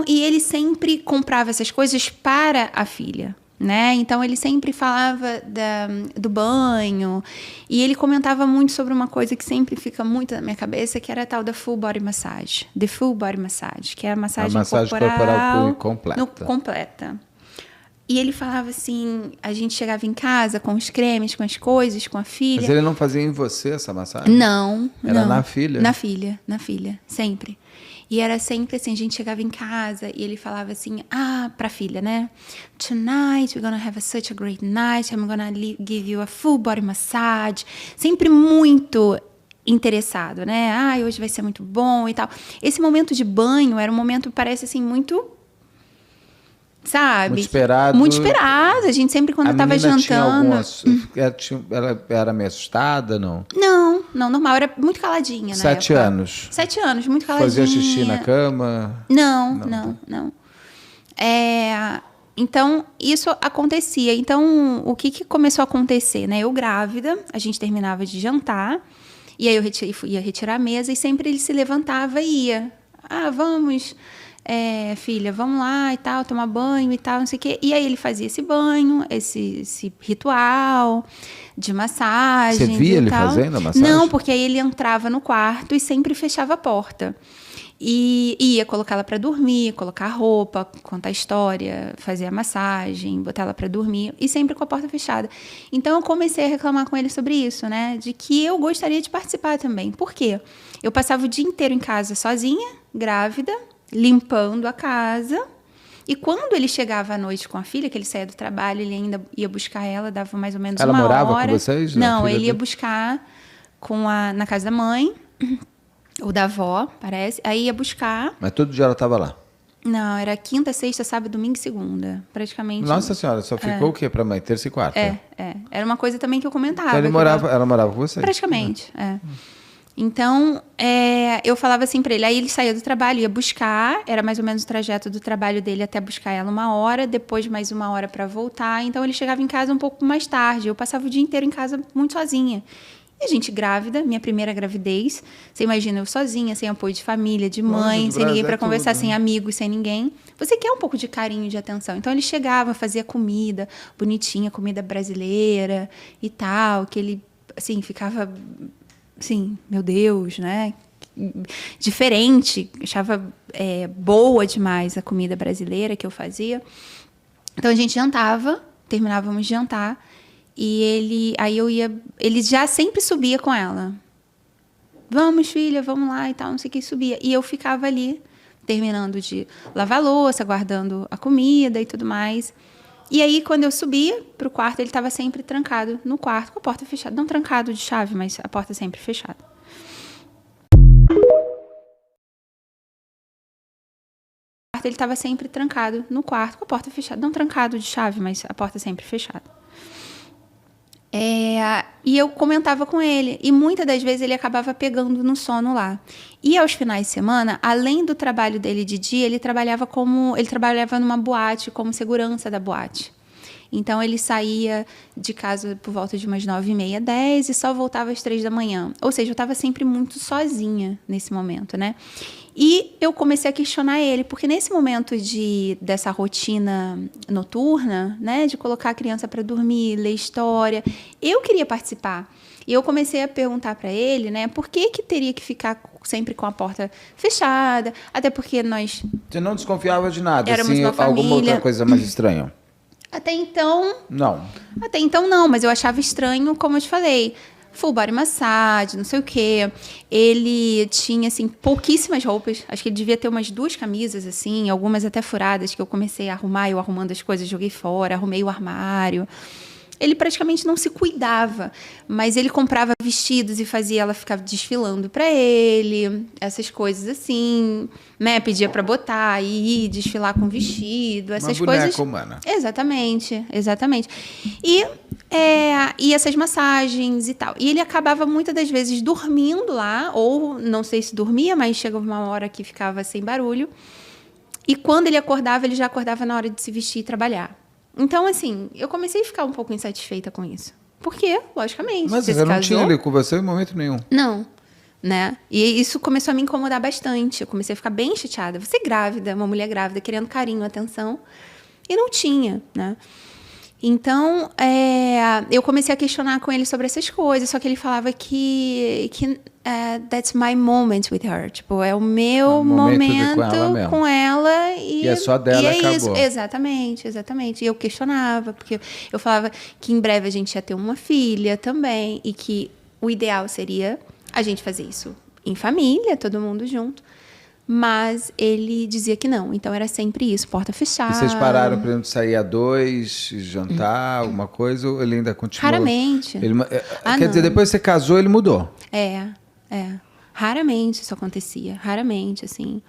e ele sempre comprava essas coisas para a filha, né? Então, ele sempre falava do banho. E ele comentava muito sobre uma coisa que sempre fica muito na minha cabeça, que era a tal da full body massage. The full body massage, que é a massagem corporal completa. E ele falava assim, a gente chegava em casa com os cremes, com as coisas, com a filha. Mas ele não fazia em você essa massagem? Não. Era na filha? Na filha, sempre. E era sempre assim, a gente chegava em casa e ele falava assim, pra filha, né? Tonight we're gonna have such a great night, I'm gonna give you a full body massage. Sempre muito interessado, né? Hoje vai ser muito bom e tal. Esse momento de banho era um momento, parece assim, muito... Sabe? Muito esperado. Muito esperado. A gente sempre, quando estava jantando... Ela era meio assustada, não? Não, normal. Era muito caladinha, né? 7 anos. 7 anos, muito caladinha. Fazia xixi na cama? Não. Então, isso acontecia. Então, o que começou a acontecer, né? Eu grávida, a gente terminava de jantar, e aí eu ia retirar a mesa, e sempre ele se levantava e ia. Vamos... filha, vamos lá e tal, tomar banho e tal, não sei o quê. E aí ele fazia esse banho, esse ritual de massagem. Você via ele fazendo a massagem? Não, porque aí ele entrava no quarto e sempre fechava a porta. E ia colocar ela para dormir, colocar a roupa, contar a história, fazer a massagem, botar ela para dormir, e sempre com a porta fechada. Então eu comecei a reclamar com ele sobre isso, né? De que eu gostaria de participar também. Por quê? Eu passava o dia inteiro em casa sozinha, grávida, limpando a casa, e quando ele chegava à noite com a filha, que ele saía do trabalho, ele ainda ia buscar ela, dava mais ou menos uma hora. Ela morava com vocês? Não, ele ia buscar na casa da mãe, ou da avó, parece, aí ia buscar. Mas todo dia ela estava lá? Não, era quinta, sexta, sábado, domingo e segunda, praticamente. Nossa senhora, só ficou o quê para mãe? Terça e quarta? Era uma coisa também que eu comentava. Então ela morava com vocês? Praticamente, Então, eu falava assim pra ele, aí ele saía do trabalho, ia buscar, era mais ou menos o trajeto do trabalho dele até buscar ela 1 hora, depois mais 1 hora para voltar, então ele chegava em casa um pouco mais tarde, eu passava o dia inteiro em casa muito sozinha. E a gente grávida, minha primeira gravidez, você imagina eu sozinha, sem apoio de família, de mãe, sem ninguém para conversar, sem amigos, sem ninguém. Você quer um pouco de carinho, de atenção. Então ele chegava, fazia comida bonitinha, comida brasileira e tal, que ele, assim, ficava... Assim, meu Deus, né? Diferente, achava boa demais a comida brasileira que eu fazia. Então a gente jantava, terminávamos de jantar, e ele já sempre subia com ela. Vamos, filha, vamos lá e tal, não sei o que, subia. E eu ficava ali, terminando de lavar a louça, guardando a comida e tudo mais. E aí, quando eu subia pro quarto, ele estava sempre trancado no quarto, com a porta fechada. Não trancado de chave, mas a porta sempre fechada. Ele estava sempre trancado no quarto, com a porta fechada. Não trancado de chave, mas a porta sempre fechada. E eu comentava com ele. E muitas das vezes ele acabava pegando no sono lá. E aos finais de semana, além do trabalho dele de dia, ele trabalhava numa boate, como segurança da boate. Então, ele saía de casa por volta de umas 9h30, 10, e só voltava às 3 da manhã. Ou seja, eu estava sempre muito sozinha nesse momento, né? E eu comecei a questionar ele, porque nesse momento dessa rotina noturna, né, de colocar a criança para dormir, ler história, eu queria participar. E eu comecei a perguntar para ele, né, por que teria que ficar sempre com a porta fechada, até porque nós... Você não desconfiava de nada, éramos assim, uma família. Alguma outra coisa mais estranha? Até então... Não. Até então não, mas eu achava estranho, como eu te falei, full body massage, não sei o quê. Ele tinha, assim, pouquíssimas roupas. Acho que ele devia ter umas 2 camisas, assim, algumas até furadas, que eu comecei a arrumar, eu arrumando as coisas, joguei fora, arrumei o armário. Ele praticamente não se cuidava, mas ele comprava vestidos e fazia ela ficar desfilando para ele, essas coisas assim, né? Pedia para botar e ir desfilar com vestido, essas coisas. Uma boneca humana. Exatamente. E essas massagens e tal. E ele acabava muitas das vezes dormindo lá, ou não sei se dormia, mas chegava uma hora que ficava sem barulho. E quando ele acordava, ele já acordava na hora de se vestir e trabalhar. Então, assim, eu comecei a ficar um pouco insatisfeita com isso. Porque, logicamente, mas você não tinha ele com você em momento nenhum? Não. né? E isso começou a me incomodar bastante. Eu comecei a ficar bem chateada. Você grávida, uma mulher grávida, querendo carinho, atenção, e não tinha, né? Então, eu comecei a questionar com ele sobre essas coisas, só que ele falava que that's my moment with her. Tipo, é o meu momento com ela e é só dela, e acabou. Isso. Exatamente. E eu questionava, porque eu falava que em breve a gente ia ter uma filha também, e que o ideal seria a gente fazer isso em família, todo mundo junto. Mas ele dizia que não. Então, era sempre isso, porta fechada. E vocês pararam, por exemplo, de sair a dois, jantar, alguma coisa? Ou ele ainda continuou? Raramente. Quer dizer, depois que você casou, ele mudou? Raramente isso acontecia. Raramente, assim.